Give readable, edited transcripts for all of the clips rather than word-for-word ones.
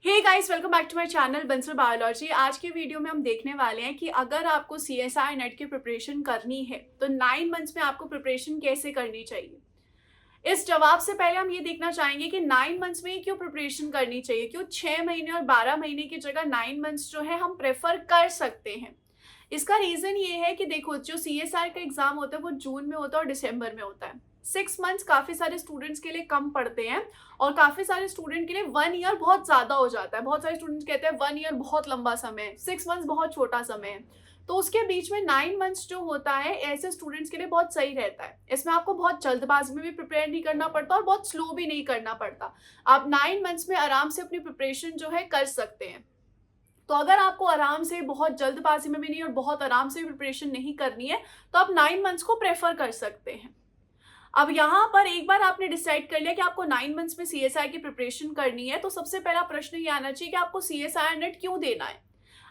Hey guys, welcome back to my channel Bansal biology. आज के video में हम देखने वाले हैं कि अगर आपको सीएसआई नेट की प्रिपरेशन करनी है तो 9 मंथ्स में आपको प्रिपरेशन कैसे करनी चाहिए। इस जवाब से पहले हम ये देखना चाहेंगे कि 9 मंथ्स में ही क्यों प्रिपरेशन करनी चाहिए, क्यों 6 महीने और 12 महीने की जगह 9 मंथ्स जो है हम प्रेफर कर सकते हैं। इसका रीजन ये है कि देखो, जो सीएसआई का एग्जाम होता है वो जून में होता है और दिसंबर में होता है। 6 मंथ्स काफी सारे स्टूडेंट्स के लिए कम पड़ते हैं और काफी सारे स्टूडेंट के लिए 1 ईयर बहुत ज्यादा हो जाता है। बहुत सारे स्टूडेंट्स कहते हैं 1 ईयर बहुत लंबा समय है, 6 मंथ्स बहुत छोटा समय है। तो उसके बीच में 9 मंथ्स जो होता है ऐसे स्टूडेंट्स के लिए बहुत सही रहता है। इसमें आपको बहुत जल्दबाजी में भी प्रिपेयर नहीं करना पड़ता और बहुत स्लो भी नहीं करना पड़ता। आप 9 मंथ्स में आराम से अपनी प्रिपरेशन जो है कर सकते हैं। तो अगर आपको आराम से, बहुत जल्दबाजी में भी नहीं और बहुत आराम से भी प्रिपरेशन नहीं करनी है तो आप 9 मंथ्स को प्रेफर कर सकते हैं। अब यहाँ पर एक बार आपने डिसाइड कर लिया कि आपको 9 मंथ्स में सीएसआई की प्रिपरेशन करनी है, तो सबसे पहला प्रश्न ये आना चाहिए कि आपको सीएसआई नेट क्यों देना है।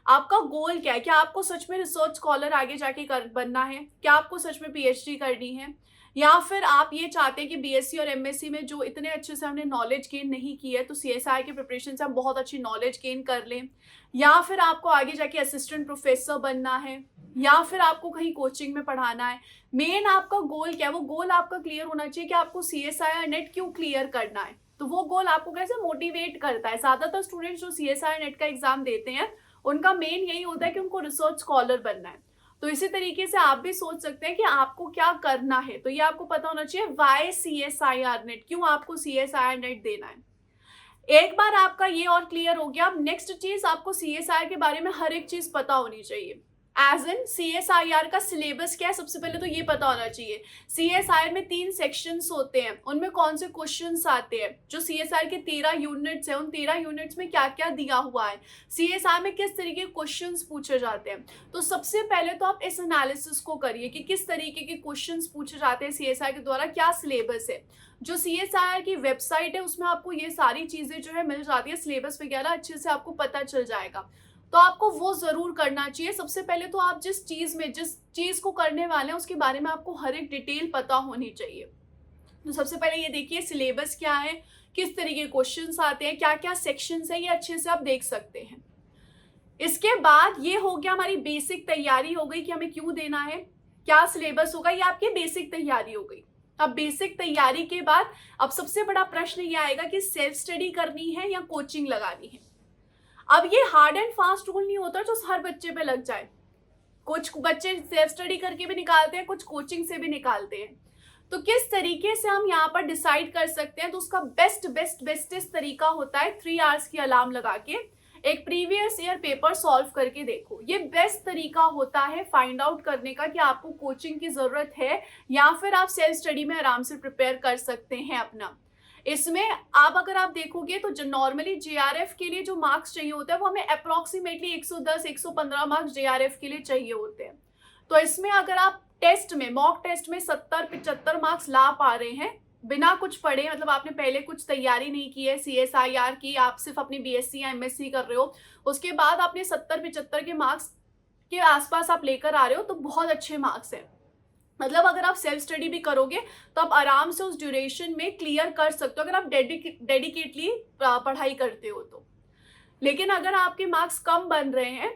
आपका गोल क्या है? क्या आपको सच में रिसर्च स्कॉलर आगे जाके बनना है? क्या आपको सच में पीएचडी करनी है? या फिर आप ये चाहते हैं कि बीएससी और एमएससी में जो इतने अच्छे से हमने नॉलेज गेन नहीं की है तो सीएसआई की प्रिपरेशन से हम बहुत अच्छी नॉलेज गेन कर लें? या फिर आपको आगे जाके असिस्टेंट प्रोफेसर बनना है? या फिर आपको कहीं कोचिंग में पढ़ाना है? मेन आपका गोल क्या है? वो गोल आपका क्लियर होना चाहिए कि आपको सीएसआई नेट क्यों क्लियर करना है। तो वो गोल आपको कैसे मोटिवेट करता है। ज्यादातर स्टूडेंट्स जो सीएसआई नेट का एग्जाम देते हैं उनका मेन यही होता है कि उनको रिसर्च स्कॉलर बनना है। तो इसी तरीके से आप भी सोच सकते हैं कि आपको क्या करना है। तो ये आपको पता होना चाहिए, वाई सीएसआईआर नेट, क्यों आपको सीएसआईआर नेट देना है। एक बार आपका ये और क्लियर हो गया, अब नेक्स्ट चीज, आपको सीएसआईआर के बारे में हर एक चीज पता होनी चाहिए। एज एन सीएसआईआर का सिलेबस क्या है, सबसे पहले तो ये पता होना चाहिए। सीएसआईआर में 3 सेक्शंस होते हैं, उनमें कौन से क्वेश्चंस आते हैं। जो सीएसआईआर के 13 यूनिट्स हैं, उन 13 यूनिट्स में क्या क्या दिया हुआ है, सीएसआईआर में किस तरीके के क्वेश्चंस पूछे जाते हैं। तो सबसे पहले तो आप इस एनालिसिस को करिए कि किस तरीके के क्वेश्चंस पूछे जाते हैं सीएसआईआर के द्वारा, क्या सिलेबस है। जो सीएसआईआर की वेबसाइट है उसमें आपको ये सारी चीजें जो है मिल जाती है, सिलेबस वगैरह अच्छे से आपको पता चल जाएगा। तो आपको वो जरूर करना चाहिए। सबसे पहले तो आप जिस चीज को करने वाले हैं उसके बारे में आपको हर एक डिटेल पता होनी चाहिए। तो सबसे पहले ये देखिए सिलेबस क्या है, किस तरीके के क्वेश्चंस आते हैं, क्या क्या सेक्शंस है, ये अच्छे से आप देख सकते हैं। इसके बाद ये हो गया, हमारी बेसिक तैयारी हो गई कि हमें क्यों देना है, क्या सिलेबस होगा, ये आपकी बेसिक तैयारी हो गई। अब बेसिक तैयारी के बाद अब सबसे बड़ा प्रश्न ये आएगा कि सेल्फ स्टडी करनी है या कोचिंग लगानी है। अब ये हार्ड एंड फास्ट रूल नहीं होता जो हर बच्चे पे लग जाए। कुछ बच्चे सेल्फ स्टडी करके भी निकालते हैं, कुछ कोचिंग से भी निकालते हैं। तो किस तरीके से हम यहाँ पर डिसाइड कर सकते हैं, तो उसका बेस्टेस्ट तरीका होता है 3 आवर्स की अलार्म लगा के एक प्रीवियस ईयर पेपर सॉल्व करके देखो। ये बेस्ट तरीका होता है फाइंड आउट करने का कि आपको कोचिंग की जरूरत है या फिर आप सेल्फ स्टडी में आराम से प्रिपेयर कर सकते हैं अपना। इसमें अगर आप देखोगे तो जो नॉर्मली जेआरएफ के लिए जो मार्क्स चाहिए होते हैं वो हमें अप्रोक्सीमेटली 110-115 मार्क्स जेआरएफ के लिए चाहिए होते हैं। तो इसमें अगर आप टेस्ट में, मॉक टेस्ट में 70-75 मार्क्स ला पा रहे हैं बिना कुछ पढ़े, मतलब आपने पहले कुछ तैयारी नहीं की है सीएसआईआर की, आप सिर्फ अपनी बीएससी या एमएससी कर रहे हो, उसके बाद आपने 70-75 के मार्क्स के आसपास आप लेकर आ रहे हो, तो बहुत अच्छे मार्क्स हैं। मतलब अगर आप सेल्फ स्टडी भी करोगे तो आप आराम से उस ड्यूरेशन में क्लियर कर सकते हो, अगर आप डेडिकेटली पढ़ाई करते हो तो। लेकिन अगर आपके मार्क्स कम बन रहे हैं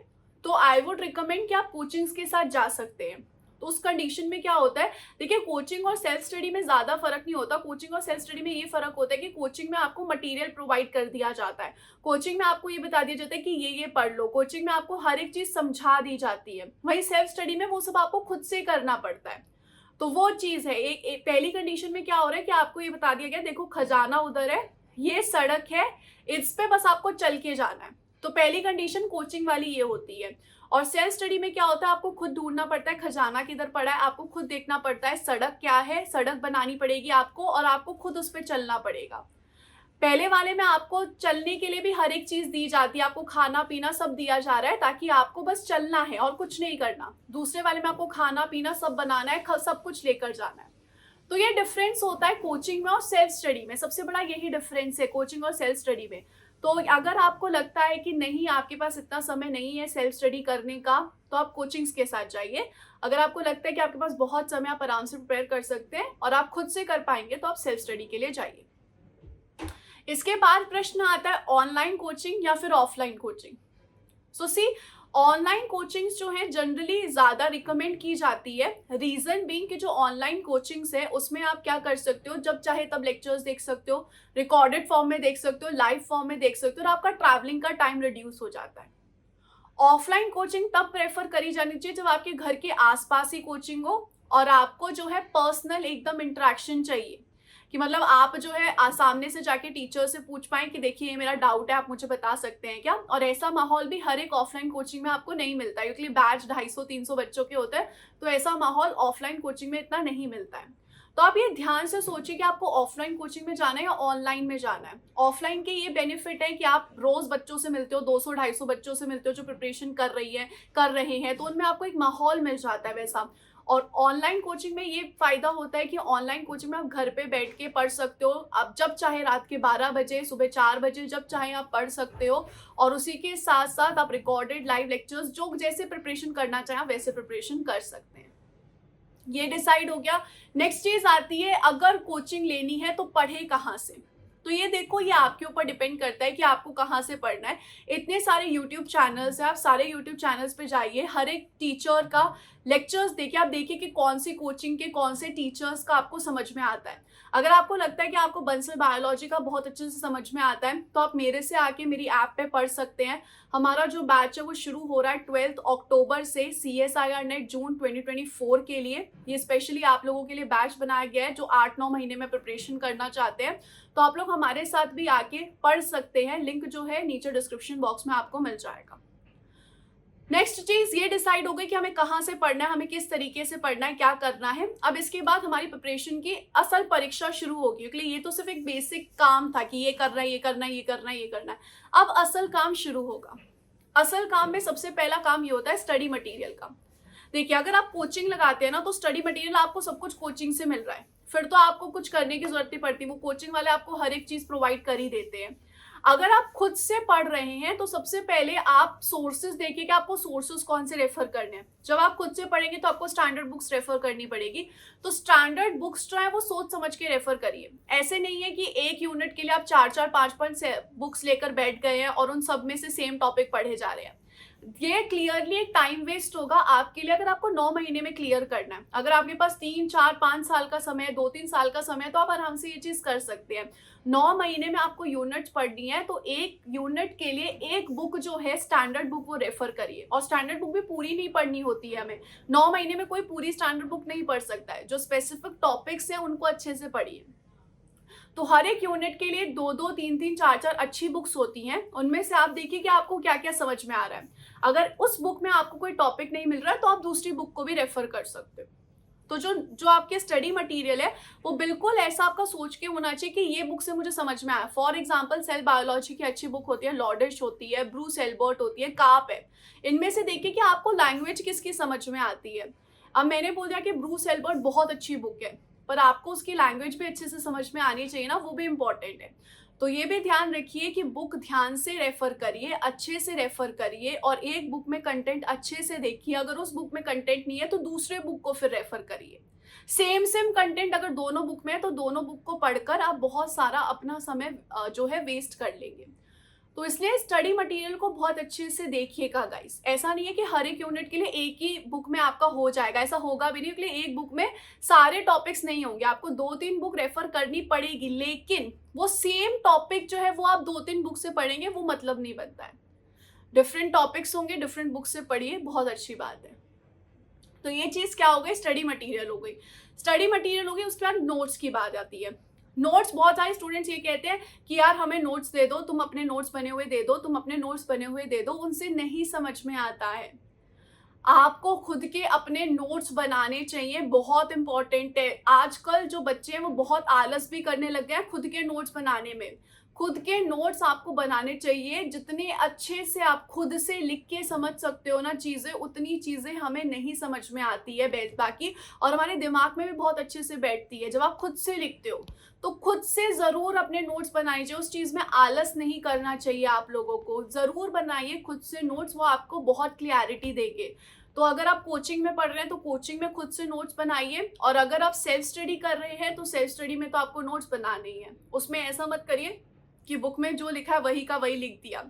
तो आई वुड रिकमेंड कि आप कोचिंग्स के साथ जा सकते हैं। तो उस कंडीशन में क्या होता है, देखिए कोचिंग और सेल्फ स्टडी में ज्यादा फर्क नहीं होता। कोचिंग और सेल्फ स्टडी में ये फर्क होता है कि कोचिंग में आपको मटेरियल प्रोवाइड कर दिया जाता है, कोचिंग में आपको ये बता दिया जाता है कि ये पढ़ लो, कोचिंग में आपको हर एक चीज समझा दी जाती है। वहीं सेल्फ स्टडी में वो सब आपको खुद से करना पड़ता है। तो वो चीज है। एक पहली कंडीशन में क्या हो रहा है कि आपको ये बता दिया गया, देखो खजाना उधर है, ये सड़क है, इस पे बस आपको चल के जाना है। तो पहली कंडीशन कोचिंग वाली ये होती है। और सेल्फ स्टडी में क्या होता है, आपको खुद ढूंढना पड़ता है खजाना किधर पड़ा है, आपको खुद देखना पड़ता है सड़क क्या है, सड़क बनानी पड़ेगी आपको और आपको खुद उस पर चलना पड़ेगा। पहले वाले में आपको चलने के लिए भी हर एक चीज दी जाती है, आपको खाना पीना सब दिया जा रहा है ताकि आपको बस चलना है और कुछ नहीं करना। दूसरे वाले में आपको खाना पीना सब बनाना है, सब कुछ लेकर जाना है। तो ये डिफरेंस होता है कोचिंग में और सेल्फ स्टडी में, सबसे बड़ा यही डिफरेंस है कोचिंग और सेल्फ स्टडी में। तो अगर आपको लगता है कि नहीं, आपके पास इतना समय नहीं है सेल्फ स्टडी करने का, तो आप कोचिंग्स के साथ जाइए। अगर आपको लगता है कि आपके पास बहुत समय, आप आराम से प्रिपेयर कर सकते हैं और आप खुद से कर पाएंगे, तो आप सेल्फ स्टडी के लिए जाइए। इसके बाद प्रश्न आता है ऑनलाइन कोचिंग या फिर ऑफलाइन कोचिंग। सो सी, ऑनलाइन कोचिंग्स जो है जनरली ज़्यादा रिकमेंड की जाती है। रीज़न बीइंग कि जो ऑनलाइन कोचिंग्स है उसमें आप क्या कर सकते हो, जब चाहे तब लेक्चर्स देख सकते हो, रिकॉर्डेड फॉर्म में देख सकते हो, लाइव फॉर्म में देख सकते हो, और आपका ट्रैवलिंग का टाइम रिड्यूस हो जाता है। ऑफलाइन कोचिंग तब प्रेफर करी जानी चाहिए जब आपके घर के आसपास ही कोचिंग हो और आपको जो है पर्सनल एकदम इंटरेक्शन चाहिए, कि मतलब आप जो है सामने से जाके टीचर से पूछ पाए कि देखिए ये मेरा डाउट है, आप मुझे बता सकते हैं क्या। और ऐसा माहौल भी हर एक ऑफलाइन कोचिंग में आपको नहीं मिलता है, क्योंकि बैच 250-300 बच्चों के होते हैं, तो ऐसा माहौल ऑफलाइन कोचिंग में इतना नहीं मिलता है। तो आप ये ध्यान से सोचिए कि आपको ऑफलाइन कोचिंग में जाना है या ऑनलाइन में जाना है। ऑफलाइन के ये बेनिफिट है कि आप रोज बच्चों से मिलते हो, 200-250 बच्चों से मिलते हो जो प्रिपरेशन कर रहे हैं, तो उनमें आपको एक माहौल मिल जाता है वैसा। और ऑनलाइन कोचिंग में ये फायदा होता है कि ऑनलाइन कोचिंग में आप घर पे बैठ के पढ़ सकते हो, आप जब चाहे रात के 12 बजे, सुबह 4 बजे, जब चाहे आप पढ़ सकते हो। और उसी के साथ साथ आप रिकॉर्डेड लाइव लेक्चर्स जो जैसे प्रिपरेशन करना चाहें वैसे प्रिपरेशन कर सकते हैं। ये डिसाइड हो गया। नेक्स्ट चीज आती है, अगर कोचिंग लेनी है तो पढ़े कहाँ से। तो ये देखो, ये आपके ऊपर डिपेंड करता है कि आपको कहाँ से पढ़ना है। इतने सारे यूट्यूब चैनल्स हैं, आप सारे यूट्यूब चैनल्स पे जाइए, हर एक टीचर का लेक्चर्स देखिए, आप देखिए कि कौन सी कोचिंग के कौन से टीचर्स का आपको समझ में आता है। अगर आपको लगता है कि आपको बंसल बायोलॉजी का बहुत अच्छे से समझ में आता है तो आप मेरे से आके मेरी ऐप पे पढ़ सकते हैं। हमारा जो बैच है वो शुरू हो रहा है 12 अक्टूबर से CSIR नेट जून 2024 के लिए। ये स्पेशली आप लोगों के लिए बैच बनाया गया है जो 8-9 महीने में प्रिपरेशन करना चाहते हैं। तो आप लोग हमारे साथ भी आके पढ़ सकते हैं, लिंक जो है नीचे डिस्क्रिप्शन बॉक्स में आपको मिल जाएगा। नेक्स्ट चीज ये डिसाइड हो गई कि हमें कहाँ से पढ़ना है, हमें किस तरीके से पढ़ना है, क्या करना है। अब इसके बाद हमारी प्रिपरेशन की असल परीक्षा शुरू होगी, क्योंकि ये तो सिर्फ एक बेसिक काम था कि ये करना है, ये करना है, ये करना है, ये करना है। अब असल काम शुरू होगा। असल काम में सबसे पहला काम ये होता है स्टडी मटेरियल का। देखिए, अगर आप कोचिंग लगाते हैं ना तो स्टडी मटेरियल आपको सब कुछ कोचिंग से मिल रहा है, फिर तो आपको कुछ करने की जरूरत नहीं पड़ती, वो कोचिंग वाले आपको हर एक चीज प्रोवाइड कर ही देते हैं। अगर आप खुद से पढ़ रहे हैं तो सबसे पहले आप सोर्सेज देखिए कि आपको सोर्सेज कौन से रेफर करने हैं। जब आप खुद से पढ़ेंगे तो आपको स्टैंडर्ड बुक्स रेफर करनी पड़ेगी, तो स्टैंडर्ड बुक्स जो है वो सोच समझ के रेफर करिए। ऐसे नहीं है कि एक यूनिट के लिए आप 4-4, 5-5 बुक्स लेकर बैठ गए हैं और उन सब में से सेम टॉपिक पढ़े जा रहे हैं। ये क्लियरली एक टाइम वेस्ट होगा आपके लिए। अगर आपको 9 महीने में क्लियर करना है, अगर आपके पास 3, 4, 5 साल का समय है, 2-3 साल का समय है, तो आप आराम से ये चीज कर सकते हैं। 9 महीने में आपको यूनिट पढ़नी है, तो एक यूनिट के लिए एक बुक जो है स्टैंडर्ड बुक वो रेफर करिए। और स्टैंडर्ड बुक भी पूरी नहीं पढ़नी होती है हमें, 9 महीने में कोई पूरी स्टैंडर्ड बुक नहीं पढ़ सकता है। जो स्पेसिफिक टॉपिक्स हैं उनको अच्छे से पढ़िए। तो हर एक यूनिट के लिए 2-2, 3-3, 4-4 अच्छी बुक्स होती हैं, उनमें से आप देखिए कि आपको क्या क्या समझ में आ रहा है। अगर उस बुक में आपको कोई टॉपिक नहीं मिल रहा है तो आप दूसरी बुक को भी रेफर कर सकते हो। तो जो आपके स्टडी मटेरियल है वो बिल्कुल ऐसा आपका सोच के होना चाहिए कि ये बुक से मुझे समझ में आया। फॉर एग्जांपल सेल बायोलॉजी की अच्छी बुक होती है, लॉर्डिश होती है, ब्रूस एल्बर्ट होती है, कार्प है। इनमें से देखिए कि आपको लैंग्वेज किसकी समझ में आती है। अब मैंने बोल दिया कि ब्रूस एल्बर्ट बहुत अच्छी बुक है, पर आपको उसकी लैंग्वेज भी अच्छे से समझ में आनी चाहिए ना, वो भी इम्पोर्टेंट है। तो ये भी ध्यान रखिए कि बुक ध्यान से रेफर करिए, अच्छे से रेफर करिए, और एक बुक में कंटेंट अच्छे से देखिए। अगर उस बुक में कंटेंट नहीं है तो दूसरे बुक को फिर रेफर करिए। सेम कंटेंट अगर दोनों बुक में है तो दोनों बुक को पढ़कर आप बहुत सारा अपना समय जो है वेस्ट कर लेंगे। तो इसलिए स्टडी मटेरियल को बहुत अच्छे से देखिएगा गाइस। ऐसा नहीं है कि हर एक यूनिट के लिए एक ही बुक में आपका हो जाएगा, ऐसा होगा भी नहीं। इसलिए एक बुक में सारे टॉपिक्स नहीं होंगे, आपको 2-3 बुक रेफर करनी पड़ेगी, लेकिन वो सेम टॉपिक जो है वो आप 2-3 बुक से पढ़ेंगे वो मतलब नहीं बनता है। डिफरेंट टॉपिक्स होंगे, डिफरेंट बुक से पढ़िए, बहुत अच्छी बात है। तो ये चीज क्या हो गई, स्टडी मटेरियल हो गई। स्टडी मटेरियल हो गई, उसके बाद नोट्स की बात आती है। नोट्स, बहुत सारे स्टूडेंट्स ये कहते हैं कि यार हमें नोट्स दे दो, तुम अपने नोट्स बने हुए दे दो, तुम अपने नोट्स बने हुए दे दो। उनसे नहीं समझ में आता है। आपको खुद के अपने नोट्स बनाने चाहिए, बहुत इंपॉर्टेंट है। आजकल जो बच्चे हैं वो बहुत आलस भी करने लग गए हैं खुद के नोट्स बनाने में। खुद के नोट्स आपको बनाने चाहिए। जितने अच्छे से आप खुद से लिख के समझ सकते हो ना चीज़ें, उतनी चीज़ें हमें नहीं समझ में आती है बाकी, और हमारे दिमाग में भी बहुत अच्छे से बैठती है जब आप खुद से लिखते हो। तो खुद से ज़रूर अपने नोट्स बनाइए, उस चीज़ में आलस नहीं करना चाहिए आप लोगों को। ज़रूर बनाइए खुद से नोट्स, वो आपको बहुत क्लैरिटी देंगे। तो अगर आप कोचिंग में पढ़ रहे हैं तो कोचिंग में खुद से नोट्स बनाइए, और अगर आप सेल्फ स्टडी कर रहे हैं तो सेल्फ स्टडी में तो आपको नोट्स बनाने ही है। उसमें ऐसा मत करिए कि बुक में जो लिखा है वही का वही लिख दिया।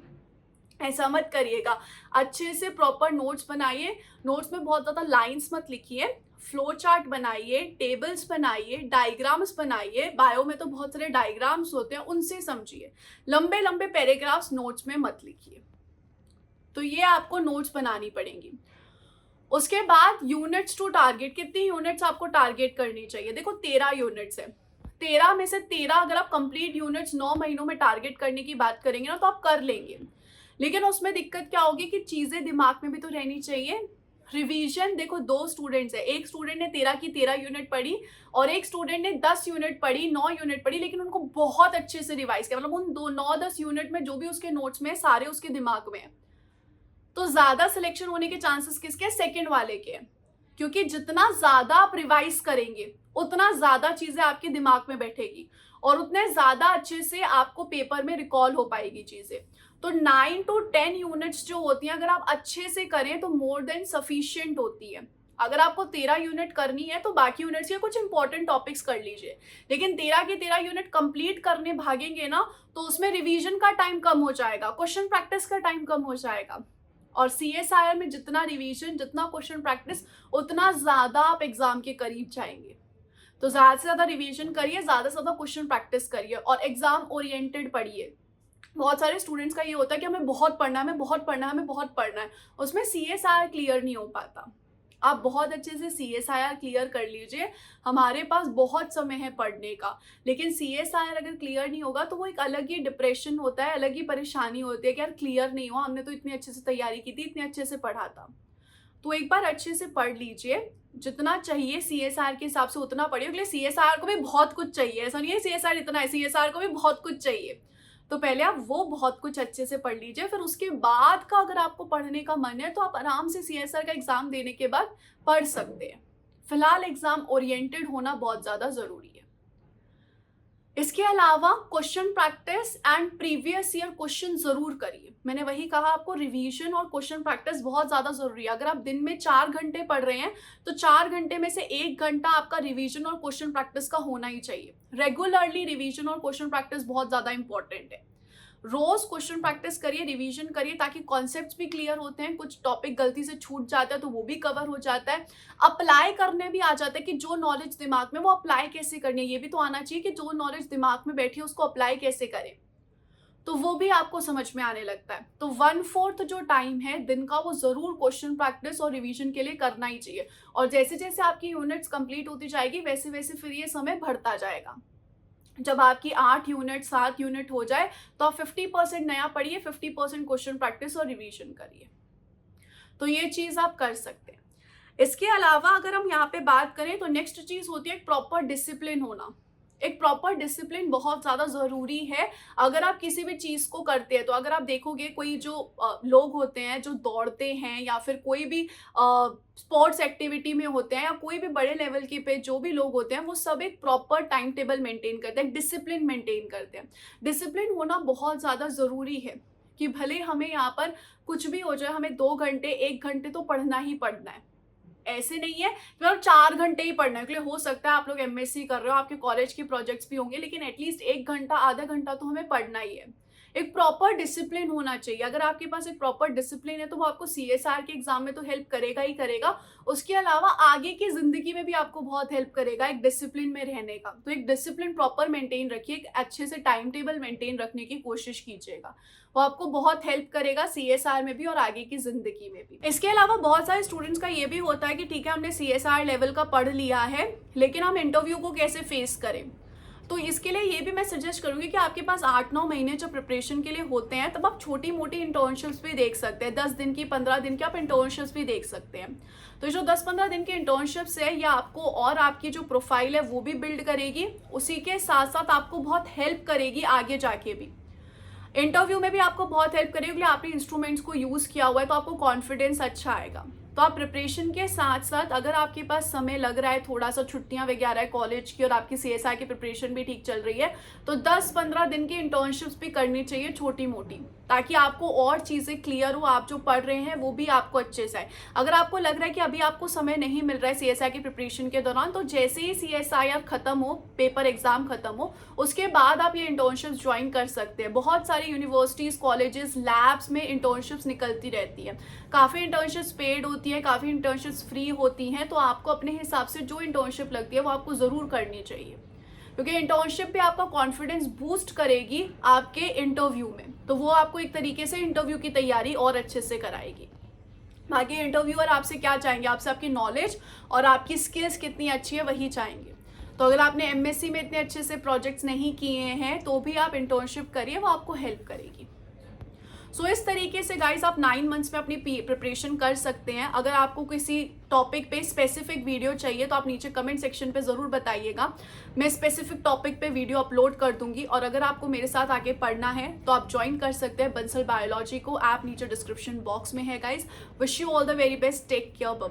ऐसा मत करिएगा। अच्छे से प्रॉपर नोट्स बनाइए। नोट्स में बहुत ज़्यादा लाइंस मत लिखिए। फ्लो चार्ट बनाइए, टेबल्स बनाइए, डायग्राम्स बनाइए। बायो में तो बहुत सारे डायग्राम्स होते हैं, उनसे समझिए। लंबे लंबे पैराग्राफ्स नोट्स में मत लिखिए। तो ये आपको नोट्स बनानी पड़ेंगी। उसके बाद यूनिट्स टू टारगेट, कितनी यूनिट्स आपको टारगेट करनी चाहिए? देखो 13 यूनिट्स है। 13 में से 13 अगर आप कंप्लीट यूनिट्स 9 महीनों में टारगेट करने की बात करेंगे ना तो आप कर लेंगे। लेकिन उसमें दिक्कत क्या होगी कि चीजें दिमाग में भी तो रहनी चाहिए। रिवीजन, देखो 2 स्टूडेंट्स है, एक स्टूडेंट ने 13 की 13 यूनिट पढ़ी और एक स्टूडेंट ने 10 यूनिट पढ़ी, 9 यूनिट पढ़ी, लेकिन उनको बहुत अच्छे से रिवाइज किया। मतलब उन 9-10 यूनिट में जो भी उसके नोट्स में सारे उसके दिमाग में है। तो ज्यादा सिलेक्शन होने के चांसेस किसके? सेकंड वाले के। क्योंकि जितना ज्यादा आप रिवाइज करेंगे उतना ज्यादा चीजें आपके दिमाग में बैठेगी और उतने ज्यादा अच्छे से आपको पेपर में रिकॉल हो पाएगी चीजें। तो 9 to 10 यूनिट्स जो होती हैं अगर आप अच्छे से करें तो मोर देन सफिशिएंट होती है। अगर आपको 13 यूनिट करनी है तो बाकी यूनिट्स के कुछ इंपॉर्टेंट टॉपिक्स कर लीजिए, लेकिन 13 की 13 यूनिट कंप्लीट करने भागेंगे ना तो उसमें रिवीजन का टाइम कम हो जाएगा, क्वेश्चन प्रैक्टिस का टाइम कम हो जाएगा। और CSIR में जितना रिवीजन, जितना क्वेश्चन प्रैक्टिस, उतना ज्यादा आप एग्जाम के करीब जाएंगे। तो ज्यादा से ज्यादा रिवीजन करिए, ज्यादा से ज्यादा क्वेश्चन प्रैक्टिस करिए और एग्जाम ओरिएंटेड पढ़िए। बहुत सारे स्टूडेंट्स का ये होता है कि हमें बहुत पढ़ना है, हमें बहुत पढ़ना है, हमें बहुत पढ़ना है, उसमें CSIR क्लियर नहीं हो पाता। आप बहुत अच्छे से CSIR क्लियर कर लीजिए। हमारे पास बहुत समय है पढ़ने का, लेकिन CSIR अगर क्लियर नहीं होगा तो वो एक अलग ही डिप्रेशन होता है, अलग ही परेशानी होती है कि यार क्लियर नहीं हुआ, हमने तो इतनी अच्छे से तैयारी की थी, इतने अच्छे से पढ़ा था। तो एक बार अच्छे से पढ़ लीजिए, जितना चाहिए CSIR के हिसाब से उतना पढ़िए। अगले CSIR को भी बहुत कुछ चाहिए, ऐसा नहीं है CSIR इतना है, CSIR को भी बहुत कुछ चाहिए। तो पहले आप वो बहुत कुछ अच्छे से पढ़ लीजिए, फिर उसके बाद का अगर आपको पढ़ने का मन है तो आप आराम से CSIR का एग्जाम देने के बाद पढ़ सकते हैं। फिलहाल एग्जाम ओरिएंटेड होना बहुत ज्यादा जरूरी है। इसके अलावा question practice and previous year question जरूर करिए। मैंने वही कहा, आपको रिवीजन और क्वेश्चन प्रैक्टिस बहुत ज्यादा जरूरी है। अगर आप दिन में 4 घंटे पढ़ रहे हैं तो 4 घंटे में से 1 घंटा आपका रिवीजन और क्वेश्चन प्रैक्टिस का होना ही चाहिए। रेगुलरली रिवीजन और क्वेश्चन प्रैक्टिस बहुत ज्यादा इंपॉर्टेंट है। रोज क्वेश्चन प्रैक्टिस करिए, रिवीजन करिए, ताकि कॉन्सेप्ट्स भी क्लियर होते हैं, कुछ टॉपिक गलती से छूट जाता है तो वो भी कवर हो जाता है, अप्लाई करने भी आ जाता है कि जो नॉलेज दिमाग में वो अप्लाई कैसे करनी है। ये भी तो आना चाहिए कि जो नॉलेज दिमाग में बैठी है उसको अप्लाई कैसे करें, तो वो भी आपको समझ में आने लगता है। तो 1/4 जो टाइम है दिन का वो जरूर क्वेश्चन प्रैक्टिस और रिवीजन के लिए करना ही चाहिए। और जैसे जैसे आपकी यूनिट्स कंप्लीट होती जाएगी वैसे वैसे फिर ये समय बढ़ता जाएगा। जब आपकी 8 यूनिट 7 यूनिट हो जाए तो आप 50% नया पढ़िए, 50% क्वेश्चन प्रैक्टिस और रिवीजन करिए। तो ये चीज आप कर सकते हैं। इसके अलावा अगर हम यहाँ पे बात करें तो नेक्स्ट चीज होती है प्रॉपर डिसिप्लिन होना। एक प्रॉपर डिसिप्लिन बहुत ज़्यादा ज़रूरी है अगर आप किसी भी चीज़ को करते हैं। तो अगर आप देखोगे कोई जो लोग होते हैं जो दौड़ते हैं या फिर कोई भी स्पोर्ट्स एक्टिविटी में होते हैं या कोई भी बड़े लेवल के पे जो भी लोग होते हैं वो सब एक प्रॉपर टाइम टेबल मेंटेन करते हैं, डिसिप्लिन मेंटेन करते हैं। डिसिप्लिन होना बहुत ज़्यादा ज़रूरी है कि भले हमें यहाँ पर कुछ भी हो जाए, हमें 2 घंटे 1 घंटे तो पढ़ना ही पढ़ना है। ऐसे नहीं है कि मतलब 4 घंटे ही पढ़ना है, क्योंकि हो सकता है आप लोग MSc कर रहे हो, आपके कॉलेज के प्रोजेक्ट्स भी होंगे, लेकिन एटलीस्ट 1 घंटा आधा घंटा तो हमें पढ़ना ही है। एक प्रॉपर डिसिप्लिन होना चाहिए। अगर आपके पास एक प्रॉपर डिसिप्लिन है तो वो आपको CSR के एग्जाम में तो हेल्प करेगा ही करेगा, उसके अलावा आगे की जिंदगी में भी आपको बहुत हेल्प करेगा एक डिसिप्लिन में रहने का। तो एक डिसिप्लिन प्रॉपर मेंटेन रखिए, एक अच्छे से टाइम टेबल मेंटेन रखने की कोशिश कीजिएगा, वो आपको बहुत हेल्प करेगा CSR में भी और आगे की जिंदगी में भी। इसके अलावा बहुत सारे स्टूडेंट्स का ये भी होता है कि ठीक है हमने CSR लेवल का पढ़ लिया है लेकिन हम इंटरव्यू को कैसे फेस करें। तो इसके लिए ये भी मैं सजेस्ट करूंगी कि आपके पास 8-9 महीने जो प्रिपरेशन के लिए होते हैं तब आप छोटी मोटी इंटर्नशिप्स भी देख सकते हैं। 10 दिन की 15 दिन की आप इंटर्नशिप्स भी देख सकते हैं। तो जो 10-15 दिन की इंटर्नशिप्स है ये आपको और आपकी जो प्रोफाइल है वो भी बिल्ड करेगी, उसी के साथ साथ आपको बहुत हेल्प करेगी आगे जाके भी। इंटरव्यू में भी आपको बहुत हेल्प करेगी क्योंकि आपने इंस्ट्रूमेंट्स को यूज़ किया हुआ है तो आपको कॉन्फिडेंस अच्छा आएगा। तो आप प्रिपरेशन के साथ साथ अगर आपके पास समय लग रहा है, थोड़ा सा छुट्टियां वगैरह है कॉलेज की और आपकी CSR की प्रिपरेशन भी ठीक चल रही है, तो 10-15 दिन की इंटर्नशिप्स भी करनी चाहिए छोटी मोटी, ताकि आपको और चीज़ें क्लियर हो, आप जो पढ़ रहे हैं वो भी आपको अच्छे से आए। अगर आपको लग रहा है कि अभी आपको समय नहीं मिल रहा है सीएसआई की प्रिपरेशन के दौरान, तो जैसे ही सीएसआईआर खत्म हो, पेपर एग्जाम खत्म हो, उसके बाद आप ये इंटर्नशिप्स ज्वाइन कर सकते हैं। बहुत सारी यूनिवर्सिटीज़, कॉलेजेस, लैब्स में इंटर्नशिप्स निकलती रहती है। काफ़ी इंटर्नशिप्स पेड होती हैं, काफ़ी इंटर्नशिप्स फ्री होती हैं, तो आपको अपने हिसाब से जो इंटर्नशिप लगती है वो आपको ज़रूर करनी चाहिए, क्योंकि इंटर्नशिप पे आपका कॉन्फिडेंस बूस्ट करेगी आपके इंटरव्यू में, तो वो आपको एक तरीके से इंटरव्यू की तैयारी और अच्छे से कराएगी। बाकी इंटरव्यूअर आपसे क्या चाहेंगे, आपसे आपकी नॉलेज और आपकी स्किल्स कितनी अच्छी है वही चाहेंगे। तो अगर आपने एमएससी में इतने अच्छे से प्रोजेक्ट्स नहीं किए हैं तो भी आप इंटर्नशिप करिए, वो आपको हेल्प करेगी। सो इस तरीके से गाइज आप 9 मंथ्स में अपनी प्रिपरेशन कर सकते हैं। अगर आपको किसी टॉपिक पे स्पेसिफिक वीडियो चाहिए तो आप नीचे कमेंट सेक्शन पे ज़रूर बताइएगा, मैं स्पेसिफिक टॉपिक पे वीडियो अपलोड कर दूंगी। और अगर आपको मेरे साथ आगे पढ़ना है तो आप ज्वाइन कर सकते हैं बंसल बायोलॉजी को, ऐप नीचे डिस्क्रिप्शन बॉक्स में है guys. Wish you all the very best, take care, bye bye.